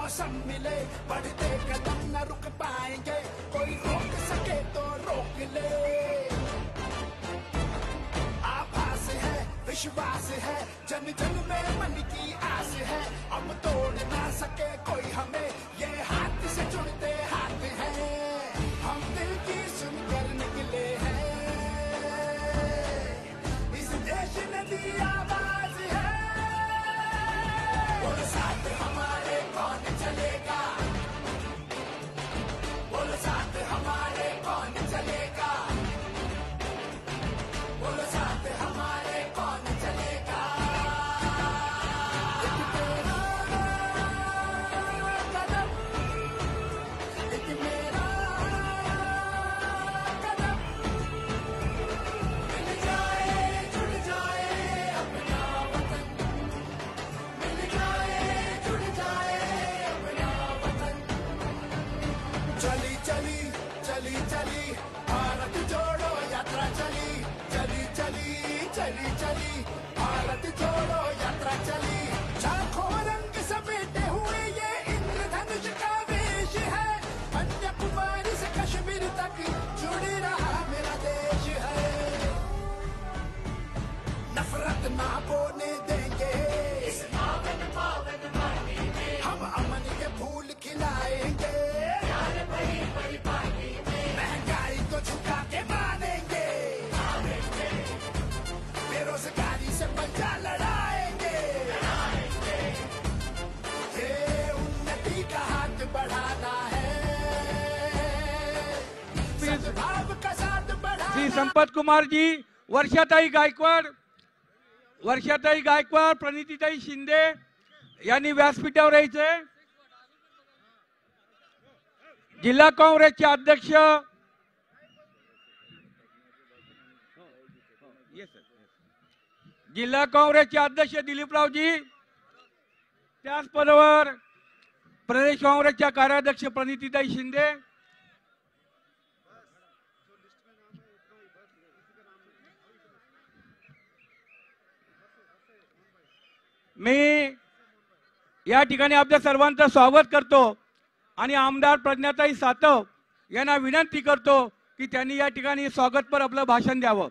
मौसम मिले, बढ़ते कदम न रुक पाएंगे, कोई रोक सके तो रोक ले। आभास है, विश्वास है, जन जन में मन की आस है, अब तोड़ ना सके कोई हमें, ये हाथ से जुड़ते हाथ हैं, हम दिल की सुनकर निकले हैं, इस देश ने दी आवाज है, बोलो साथ हमारे कौन चलेगा, बोलो साथ हमारे कौन चलेगा, बोलो साथ हमारे कौन चलेगा। एक तेरा कदम, एक मेरा कदम, मिल जाए जुड़ जाए अपना वतन, मिल जाए जुड़ जाए अपना वतन। चली चली चली चली भारत जोड़ो यात्रा चली, चली चली चली चली भारत जोड़ो यात्रा चली, लाखों रंग समेटे हुए ये इंद्रधनुष का वेश है, कन्याकुमारी से कश्मीर तक जुड़ रहा मेरा देश है, नफरत ना बोने देंगे इस पावन पावन माटी में, हम अमन के फूल खिलाएंगे, प्यार भरी भरी पानी में, महंगाई को झुका के मानेंगे, बेरोजगारी से पंजा लड़ाएंगे, ये उन्नति का हाथ बढ़ाना है, सद्भाव का साथ बढ़ाना। श्री संपत कुमार जी, वर्षाताई गायकवाड, प्रणितीताई शिंदे यांनी व्यासपीठावर यायचे। जिल्हा काँग्रेसचे अध्यक्ष दिलीपरावजी, त्याच पदावर प्रदेश काँग्रेसच्या कार्याध्यक्ष प्रणितीताई शिंदे, मी या ठिकाणी आपल्या सर्वांचं स्वागत करतो आणि आमदार प्रज्ञाताई सातव यांना विनंती करतो की त्यांनी या ठिकाणी स्वागतपर आपलं भाषण द्यावं।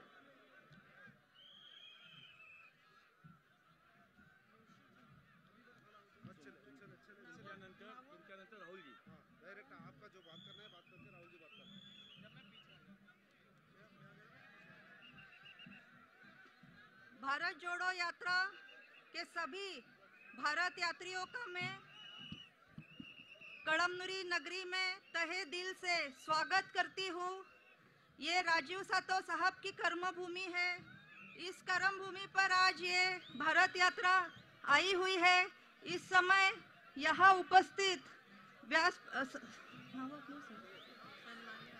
भारत जोड़ो यात्रा के सभी भारत यात्रियों का मैं कड़मनुरी नगरी में तहे दिल से स्वागत करती हूँ। ये राजीव सातव साहब की कर्मभूमि है। इस कर्मभूमि पर आज ये भारत यात्रा आई हुई है। इस समय यहाँ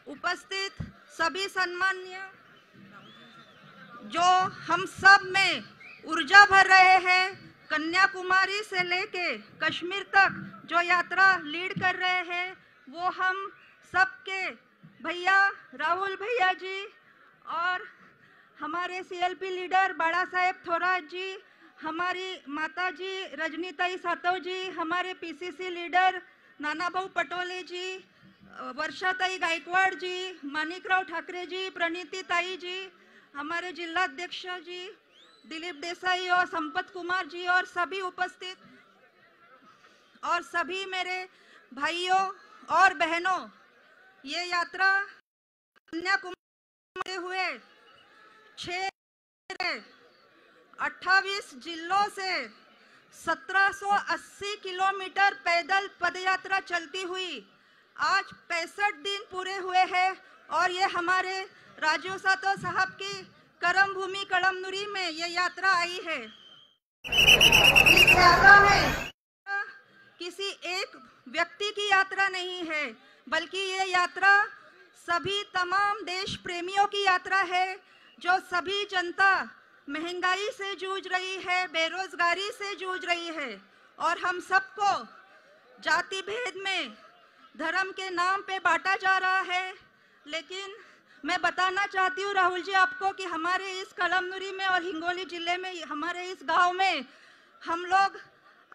उपस्थित सभी सम्माननीय जो हम सब में ऊर्जा भर रहे हैं, कन्याकुमारी से लेके कश्मीर तक जो यात्रा लीड कर रहे हैं, वो हम सबके भैया राहुल भैया जी और हमारे सीएलपी लीडर बाला साहेब थोराट जी, हमारी माता जी रजनीताई सातव जी, हमारे पीसीसी लीडर नानाभाऊ पटोले जी, वर्षाताई गायकवाड जी, माणिकराव ठाकरे जी, प्रणितीताई जी, हमारे जिलाध्यक्ष जी दिलीप देसाई और संपत कुमार जी और सभी उपस्थित और सभी मेरे भाइयों और बहनों, ये यात्रा कन्याकुमारी हुए 28 जिलों से 1780 किलोमीटर पैदल पदयात्रा चलती हुई आज 65 दिन पूरे हुए हैं और ये हमारे राजीव सातव साहब की कर्मभूमि कड़मनुरी में ये यात्रा आई है। इस यात्रा में किसी एक व्यक्ति की यात्रा नहीं है, बल्कि ये यात्रा सभी तमाम देश प्रेमियों की यात्रा है, जो सभी जनता महंगाई से जूझ रही है, बेरोजगारी से जूझ रही है और हम सबको जाति भेद में धर्म के नाम पे बांटा जा रहा है। लेकिन मैं बताना चाहती हूँ राहुल जी आपको कि हमारे इस कड़मनुरी में और हिंगोली जिले में, हमारे इस गांव में हम लोग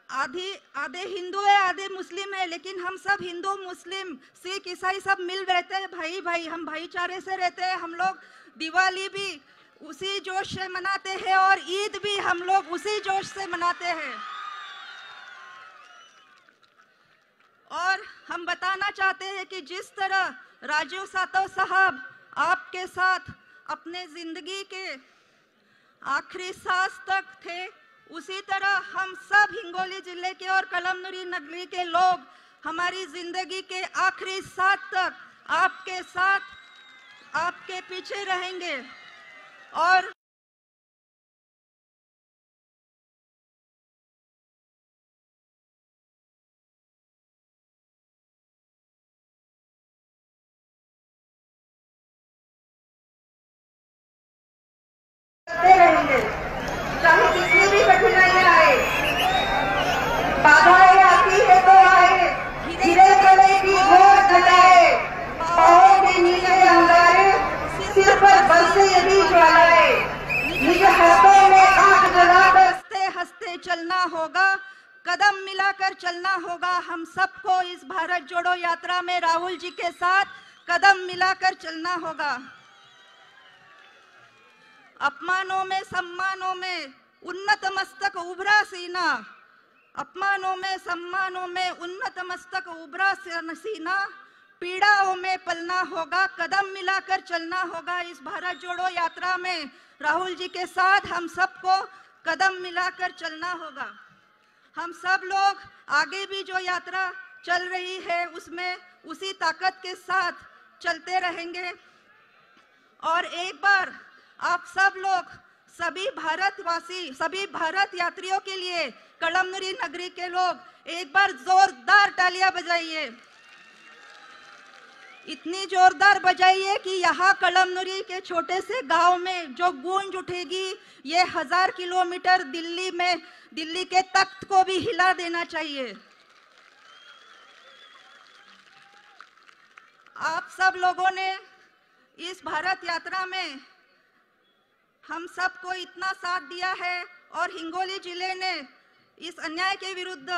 आधे हिंदू है आधे मुस्लिम है, लेकिन हम सब हिंदू मुस्लिम सिख ईसाई सब मिल रहते हैं, भाई भाई, हम भाईचारे से रहते हैं। हम लोग दिवाली भी उसी जोश से मनाते हैं और ईद भी हम लोग उसी जोश से मनाते हैं। और हम बताना चाहते हैं कि जिस तरह राजीव सातव साहब आपके साथ अपने जिंदगी के आखिरी सांस तक थे, उसी तरह हम सब हिंगोली जिले के और कलमनुरी नगरी के लोग हमारी जिंदगी के आखिरी सांस तक आपके साथ, आपके पीछे रहेंगे। और रहेंगे, चाहे कितनी भी कठिनाइयां आए, बाधाएं आती है तो आए, धीरे गले की घोर घटाए, पाओ के नीचे अंगारे, सिर पर बरसे यदि ज्वालाएं, निज हाथों में आग जलाकर हंसते हंसते चलना होगा, कदम मिलाकर चलना होगा। हम सबको इस भारत जोड़ो यात्रा में राहुल जी के साथ कदम मिलाकर चलना होगा। अपमानों में सम्मानों में उन्नत मस्तक उभरा सीना, अपमानों में सम्मानों में उन्नत मस्तक उभरा सीना, पीड़ाओं में पलना होगा, कदम मिलाकर चलना होगा। इस भारत जोड़ो यात्रा में राहुल जी के साथ हम सबको कदम मिलाकर चलना होगा। हम सब लोग आगे भी जो यात्रा चल रही है उसमें उसी ताकत के साथ चलते रहेंगे। और एक बार आप सब लोग, सभी भारतवासी, सभी भारत यात्रियों के लिए कलमनुरी नगरी के लोग एक बार जोरदार तालियां बजाइए। इतनी जोरदार बजाइए कि यहाँ कलमनुरी के छोटे से गांव में जो गूंज उठेगी, ये 1000 किलोमीटर दिल्ली में, दिल्ली के तख्त को भी हिला देना चाहिए। आप सब लोगों ने इस भारत यात्रा में हम सबको इतना साथ दिया है और हिंगोली जिले ने इस अन्याय के विरुद्ध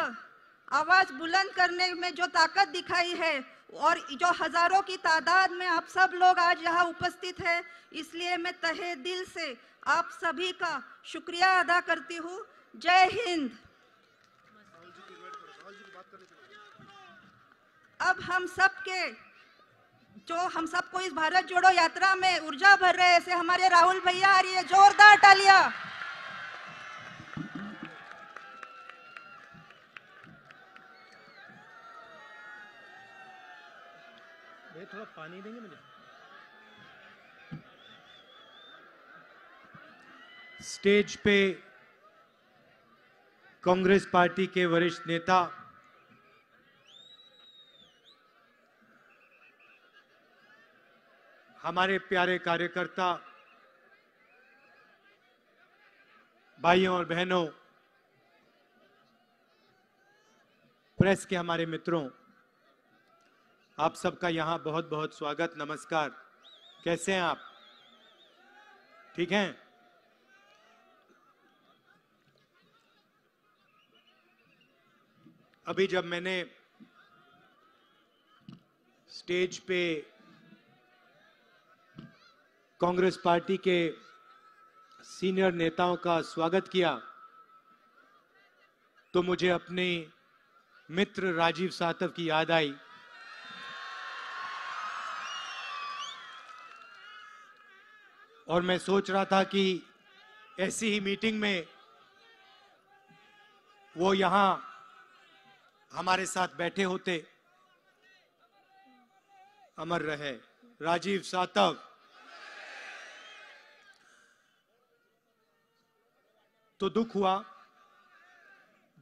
आवाज बुलंद करने में जो ताकत दिखाई है, और जो हजारों की तादाद में आप सब लोग आज यहाँ उपस्थित हैं, इसलिए मैं तहे दिल से आप सभी का शुक्रिया अदा करती हूँ। जय हिंद। अब हम सबको इस भारत जोड़ो यात्रा में ऊर्जा भर रहे ऐसे हमारे राहुल भैया आ रही है, जोरदार तालियां। थोड़ा पानी देंगे मुझे। स्टेज पे कांग्रेस पार्टी के वरिष्ठ नेता हमारे प्यारे कार्यकर्ता भाइयों और बहनों, प्रेस के हमारे मित्रों, आप सबका यहां बहुत बहुत स्वागत, नमस्कार। कैसे हैं आप? ठीक हैं? अभी जब मैंने स्टेज पे कांग्रेस पार्टी के सीनियर नेताओं का स्वागत किया तो मुझे अपने मित्र राजीव सातव की याद आई। और मैं सोच रहा था कि ऐसी ही मीटिंग में वो यहां हमारे साथ बैठे होते। अमर रहे राजीव सातव। तो दुख हुआ।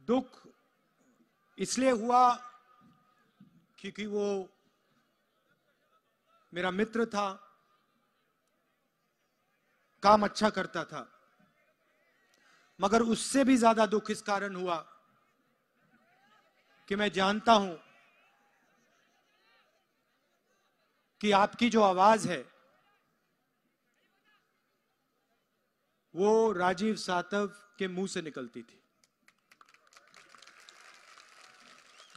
दुख इसलिए हुआ क्योंकि वो मेरा मित्र था, काम अच्छा करता था, मगर उससे भी ज्यादा दुख इस कारण हुआ कि मैं जानता हूं कि आपकी जो आवाज है वो राजीव सातव के मुंह से निकलती थी।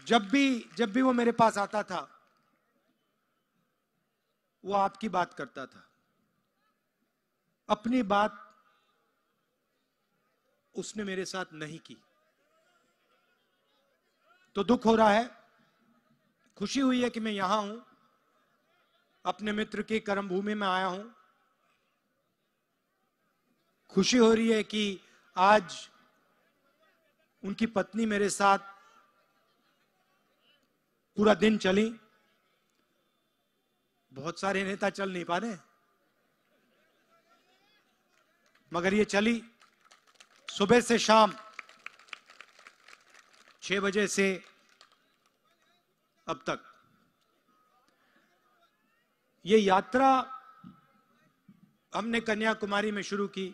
जब भी वो मेरे पास आता था, वो आपकी बात करता था। अपनी बात उसने मेरे साथ नहीं की, तो दुख हो रहा है। खुशी हुई है कि मैं यहां हूं, अपने मित्र की कर्मभूमि में आया हूं। खुशी हो रही है कि आज उनकी पत्नी मेरे साथ पूरा दिन चली। बहुत सारे नेता चल नहीं पा रहे, मगर ये चली सुबह से शाम 6 बजे से अब तक। ये यात्रा हमने कन्याकुमारी में शुरू की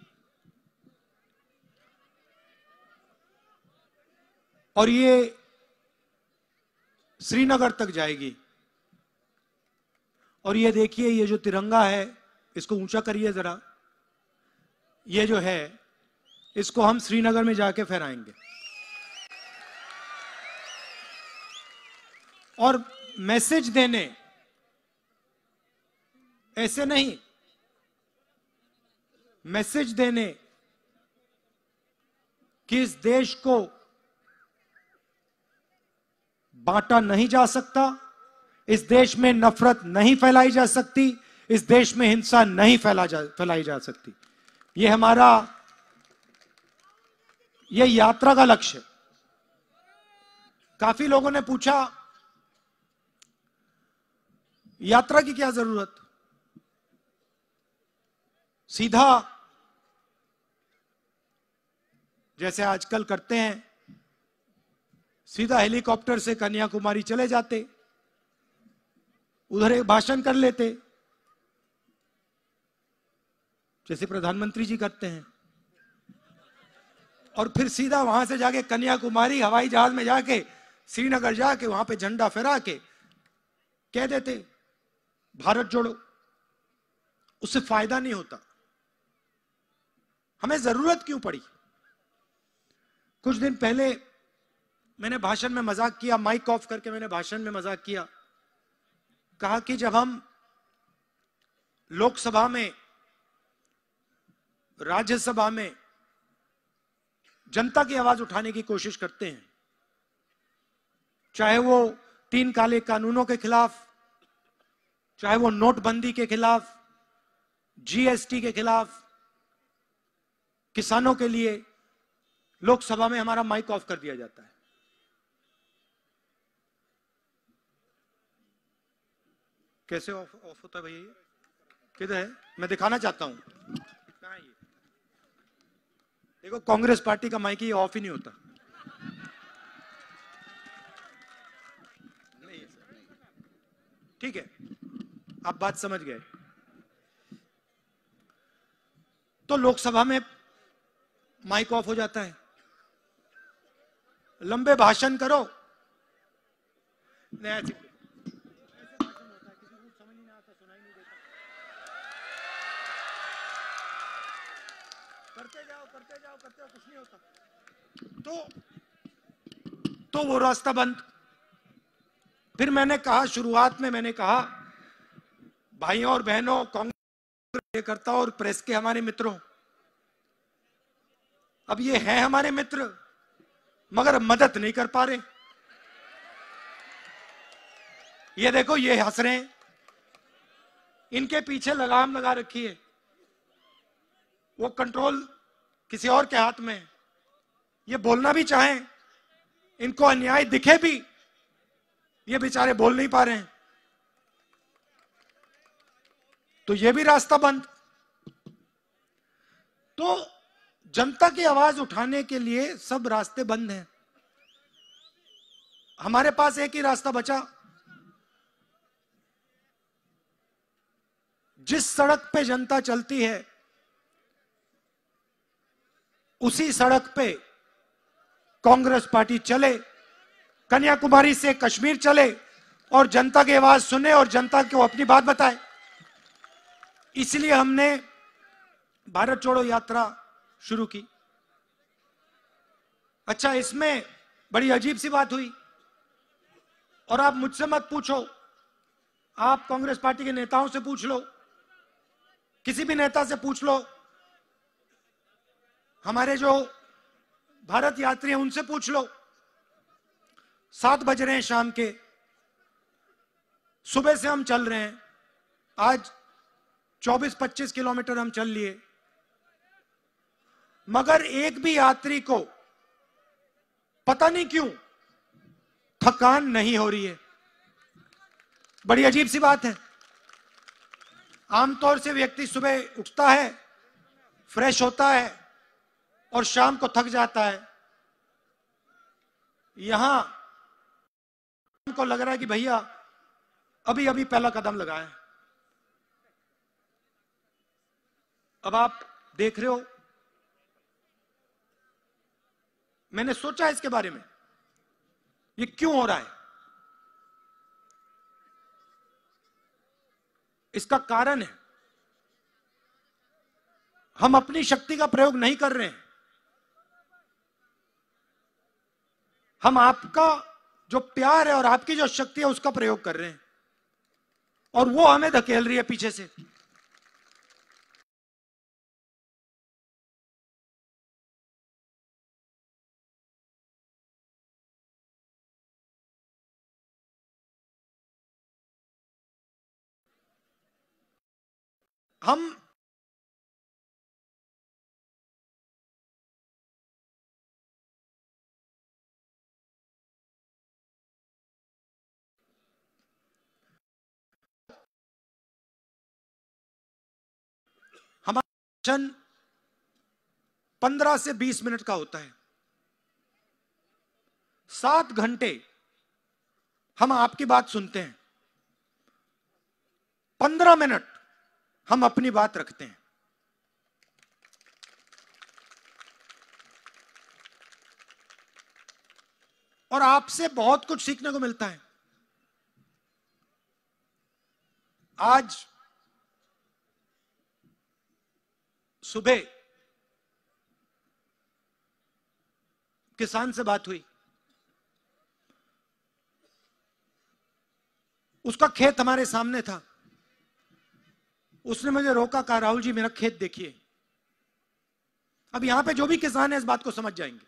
और ये श्रीनगर तक जाएगी। और ये देखिए, ये जो तिरंगा है, इसको ऊंचा करिए जरा। ये जो है, इसको हम श्रीनगर में जाके फहराएंगे। और मैसेज देने, ऐसे नहीं, मैसेज देने कि इस देश को बांटा नहीं जा सकता, इस देश में नफरत नहीं फैलाई जा सकती, इस देश में हिंसा नहीं फैलाई जा सकती। ये हमारा, ये यात्रा का लक्ष्य है। काफी लोगों ने पूछा, यात्रा की क्या जरूरत? सीधा जैसे आजकल करते हैं, सीधा हेलीकॉप्टर से कन्याकुमारी चले जाते, उधर एक भाषण कर लेते, जैसे प्रधानमंत्री जी करते हैं, और फिर सीधा वहां से जाके कन्याकुमारी हवाई जहाज में जाके श्रीनगर जाके वहां पे झंडा फहरा के कह देते भारत जोड़ो। उससे फायदा नहीं होता। हमें जरूरत क्यों पड़ी? कुछ दिन पहले मैंने भाषण में मजाक किया, माइक ऑफ करके मैंने भाषण में मजाक किया। कहा कि जब हम लोकसभा में, राज्यसभा में जनता की आवाज उठाने की कोशिश करते हैं, चाहे वो 3 काले कानूनों के खिलाफ, चाहे वो नोटबंदी के खिलाफ, जीएसटी के खिलाफ, किसानों के लिए, लोकसभा में हमारा माइक ऑफ कर दिया जाता है। कैसे ऑफ होता है भैया? ये किधर है? मैं दिखाना चाहता हूं। कहां है ये? देखो, कांग्रेस पार्टी का माइक ही ऑफ ही नहीं होता। नहीं, ठीक है, आप बात समझ गए। तो लोकसभा में माइक ऑफ हो जाता है, लंबे भाषण करो, नया करते जाओ कुछ नहीं होता। तो वो रास्ता बंद। फिर मैंने कहा, शुरुआत में मैंने कहा, भाइयों और बहनों, कांग्रेस कार्यकर्ता और प्रेस के हमारे मित्रों, अब ये हैं हमारे मित्र, मगर मदद नहीं कर पा रहे। ये देखो, ये हंस रहे हैं, इनके पीछे लगाम लगा रखी है, वो कंट्रोल किसी और के हाथ में है। ये बोलना भी चाहें, इनको अन्याय दिखे भी, ये बेचारे बोल नहीं पा रहे हैं, तो ये भी रास्ता बंद। तो जनता की आवाज उठाने के लिए सब रास्ते बंद हैं। हमारे पास एक ही रास्ता बचा। जिस सड़क पे जनता चलती है, उसी सड़क पे कांग्रेस पार्टी चले, कन्याकुमारी से कश्मीर चले और जनता की आवाज सुने और जनता को अपनी बात बताए। इसलिए हमने भारत जोड़ो यात्रा शुरू की। अच्छा, इसमें बड़ी अजीब सी बात हुई। और आप मुझसे मत पूछो, आप कांग्रेस पार्टी के नेताओं से पूछ लो, किसी भी नेता से पूछ लो, हमारे जो भारत यात्री हैं उनसे पूछ लो। 7 बज रहे हैं शाम के, सुबह से हम चल रहे हैं, आज 24-25 किलोमीटर हम चल लिए, मगर एक भी यात्री को पता नहीं क्यों थकान नहीं हो रही है। बड़ी अजीब सी बात है। आमतौर से व्यक्ति सुबह उठता है, फ्रेश होता है और शाम को थक जाता है। यहां को लग रहा है कि भैया अभी अभी पहला कदम लगाया है। अब आप देख रहे हो, मैंने सोचा इसके बारे में, ये क्यों हो रहा है। इसका कारण है हम अपनी शक्ति का प्रयोग नहीं कर रहे हैं। हम आपका जो प्यार है और आपकी जो शक्ति है उसका प्रयोग कर रहे हैं, और वो हमें धकेल रही है पीछे से। हम हमारा सेशन 15 से 20 मिनट का होता है। 7 घंटे हम आपकी बात सुनते हैं, 15 मिनट हम अपनी बात रखते हैं। और आपसे बहुत कुछ सीखने को मिलता है। आज सुबह किसान से बात हुई, उसका खेत हमारे सामने था। उसने मुझे रोका, कहा राहुल जी मेरा खेत देखिए। अब यहां पे जो भी किसान है इस बात को समझ जाएंगे।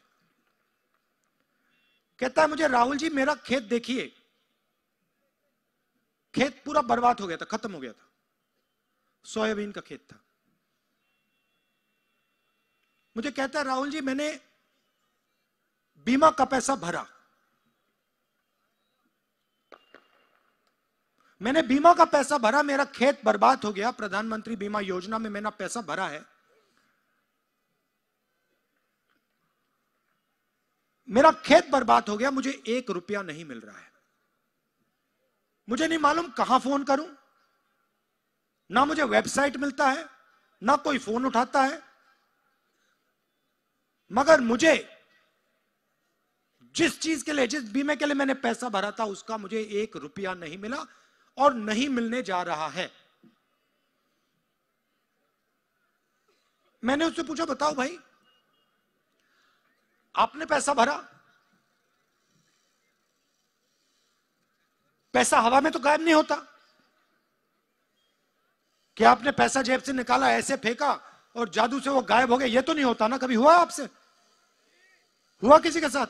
कहता है मुझे राहुल जी मेरा खेत देखिए। खेत पूरा बर्बाद हो गया था, खत्म हो गया था, सोयाबीन का खेत था। मुझे कहता है राहुल जी मैंने बीमा का पैसा भरा, मैंने बीमा का पैसा भरा, मेरा खेत बर्बाद हो गया। प्रधानमंत्री बीमा योजना में मैंने पैसा भरा है, मेरा खेत बर्बाद हो गया, मुझे 1 रुपया नहीं मिल रहा है। मुझे नहीं मालूम कहां फोन करूं, ना मुझे वेबसाइट मिलता है, ना कोई फोन उठाता है, मगर मुझे जिस चीज के लिए, जिस बीमे के लिए मैंने पैसा भरा था उसका मुझे 1 रुपया नहीं मिला और नहीं मिलने जा रहा है। मैंने उससे पूछा बताओ भाई आपने पैसा भरा, पैसा हवा में तो गायब नहीं होता। क्या आपने पैसा जेब से निकाला, ऐसे फेंका और जादू से वो गायब हो गया? ये तो नहीं होता ना। कभी हुआ आपसे? हुआ किसी के साथ?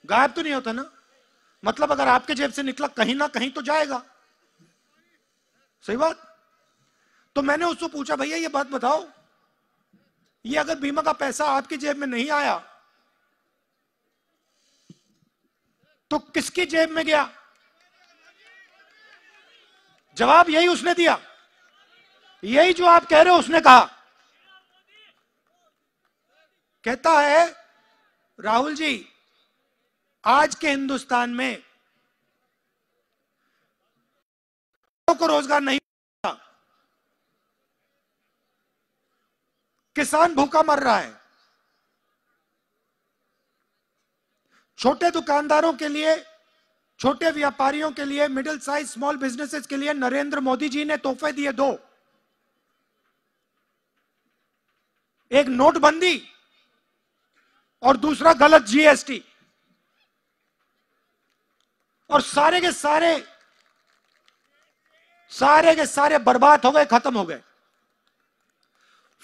गायब तो नहीं होता ना। मतलब अगर आपके जेब से निकला कहीं ना कहीं तो जाएगा, सही बात। तो मैंने उससे पूछा भैया ये बात बताओ, ये अगर बीमा का पैसा आपकी जेब में नहीं आया तो किसकी जेब में गया? जवाब यही उसने दिया, यही जो आप कह रहे हो उसने कहा। कहता है राहुल जी आज के हिंदुस्तान में को रोजगार नहीं मिलता, किसान भूखा मर रहा है। छोटे दुकानदारों के लिए, छोटे व्यापारियों के लिए, मिडिल साइज स्मॉल बिजनेसेस के लिए नरेंद्र मोदी जी ने तोहफे दिए 2। एक नोटबंदी और दूसरा गलत जीएसटी। और सारे के सारे बर्बाद हो गए, खत्म हो गए।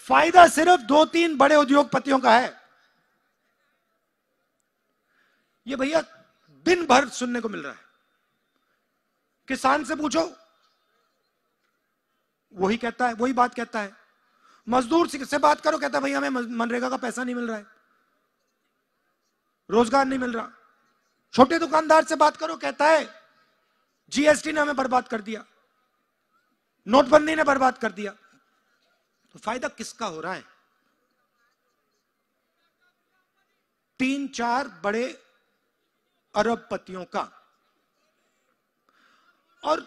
फायदा सिर्फ 2-3 बड़े उद्योगपतियों का है। ये भैया दिन भर सुनने को मिल रहा है। किसान से पूछो, वही कहता है, वही बात कहता है। मजदूर से बात करो, कहता है भैया हमें मनरेगा का पैसा नहीं मिल रहा है, रोजगार नहीं मिल रहा। छोटे दुकानदार से बात करो, कहता है जीएसटी ने हमें बर्बाद कर दिया, नोटबंदी ने बर्बाद कर दिया। तो फायदा किसका हो रहा है? 3-4 बड़े अरबपतियों का। और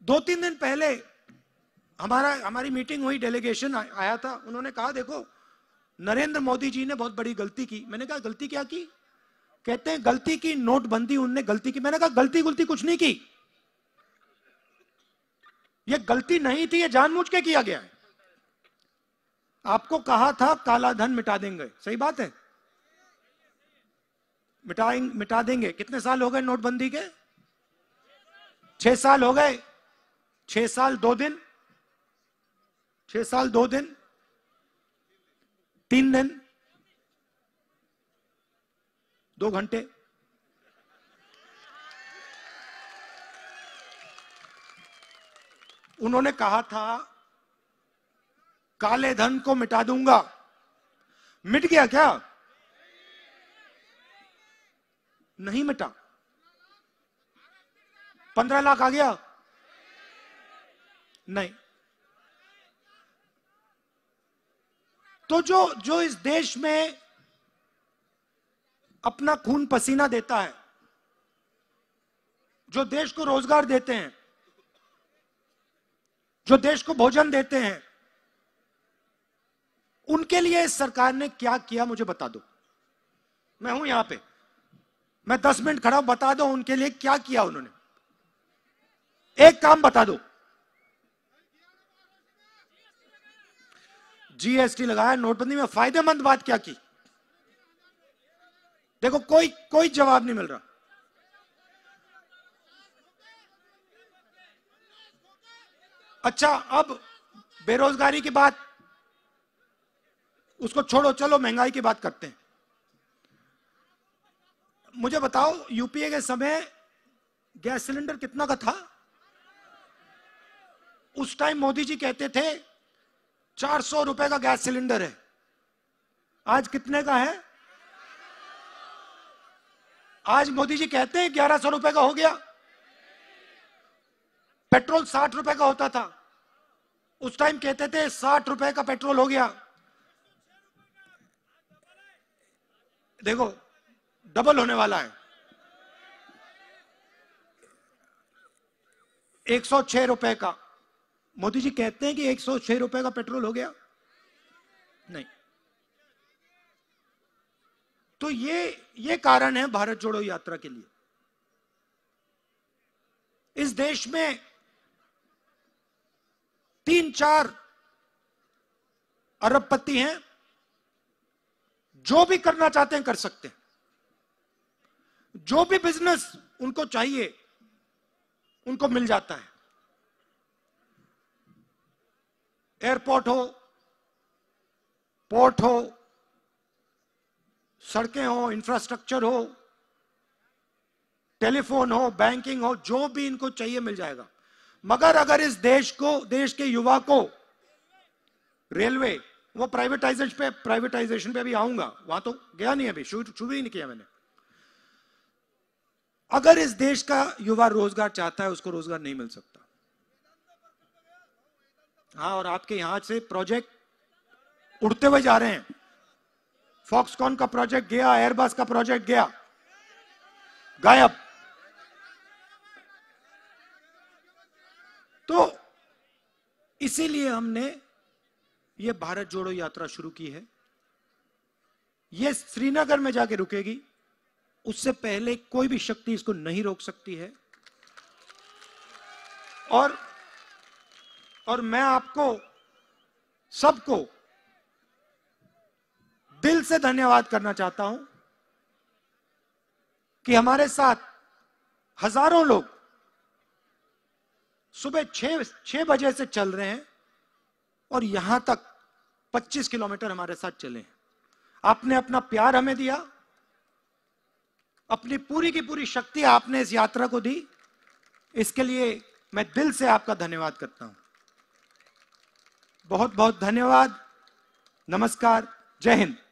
2-3 दिन पहले हमारी मीटिंग हुई, डेलीगेशन आया था। उन्होंने कहा देखो नरेंद्र मोदी जी ने बहुत बड़ी गलती की। मैंने कहा गलती क्या की? कहते हैं गलती की नोटबंदी, उनने गलती की। मैंने कहा गलती कुछ नहीं की, यह गलती नहीं थी, यह जानबूझ के किया गया है। आपको कहा था काला धन मिटा देंगे, सही बात है, मिटा देंगे। कितने साल हो गए नोटबंदी के? 6 साल हो गए। 6 साल 2 दिन, 6 साल 2 दिन, 3 दिन, 2 घंटे। उन्होंने कहा था काले धन को मिटा दूंगा। मिट गया क्या? नहीं मिटा। 15 लाख आ गया? नहीं। तो जो इस देश में अपना खून पसीना देता है, जो देश को रोजगार देते हैं, जो देश को भोजन देते हैं, उनके लिए इस सरकार ने क्या किया मुझे बता दो। मैं हूं यहां पे, मैं 10 मिनट खड़ा हूं, बता दो उनके लिए क्या किया उन्होंने। एक काम बता दो। जीएसटी लगाया, नोटबंदी में फायदेमंद बात क्या की? देखो कोई जवाब नहीं मिल रहा। अच्छा, अब बेरोजगारी की बात उसको छोड़ो, चलो महंगाई की बात करते हैं। मुझे बताओ यूपीए के समय गैस सिलेंडर कितना का था? उस टाइम मोदी जी कहते थे 400 रुपए का गैस सिलेंडर है। आज कितने का है? आज मोदी जी कहते हैं 1100 रुपए का हो गया। पेट्रोल 60 रुपए का होता था, उस टाइम कहते थे 60 रुपए का पेट्रोल हो गया। देखो डबल होने वाला है, 106 रुपए का। मोदी जी कहते हैं कि 106 रुपए का पेट्रोल हो गया। नहीं। तो ये कारण है भारत जोड़ो यात्रा के लिए। इस देश में 3-4 अरबपति हैं, जो भी करना चाहते हैं कर सकते हैं। जो भी बिजनेस उनको चाहिए उनको मिल जाता है। एयरपोर्ट हो, पोर्ट हो, सड़कें हो, इंफ्रास्ट्रक्चर हो, टेलीफोन हो, बैंकिंग हो, जो भी इनको चाहिए मिल जाएगा। मगर अगर इस देश के युवा को रेलवे, वो प्राइवेटाइजेशन पे अभी आऊंगा, वहां तो गया नहीं, अभी शुरू ही नहीं किया मैंने। अगर इस देश का युवा रोजगार चाहता है, उसको रोजगार नहीं मिल सकता। हाँ, और आपके यहां से प्रोजेक्ट उड़ते हुए जा रहे हैं। फॉक्सकॉन का प्रोजेक्ट गया, एयरबस का प्रोजेक्ट गया, गायब। तो इसीलिए हमने ये भारत जोड़ो यात्रा शुरू की है। ये श्रीनगर में जाके रुकेगी, उससे पहले कोई भी शक्ति इसको नहीं रोक सकती है। और मैं आपको सबको दिल से धन्यवाद करना चाहता हूं कि हमारे साथ हजारों लोग सुबह 6 बजे से चल रहे हैं और यहां तक 25 किलोमीटर हमारे साथ चले हैं। आपने अपना प्यार हमें दिया, अपनी पूरी की पूरी शक्ति आपने इस यात्रा को दी। इसके लिए मैं दिल से आपका धन्यवाद करता हूं। बहुत बहुत धन्यवाद। नमस्कार। जय हिंद।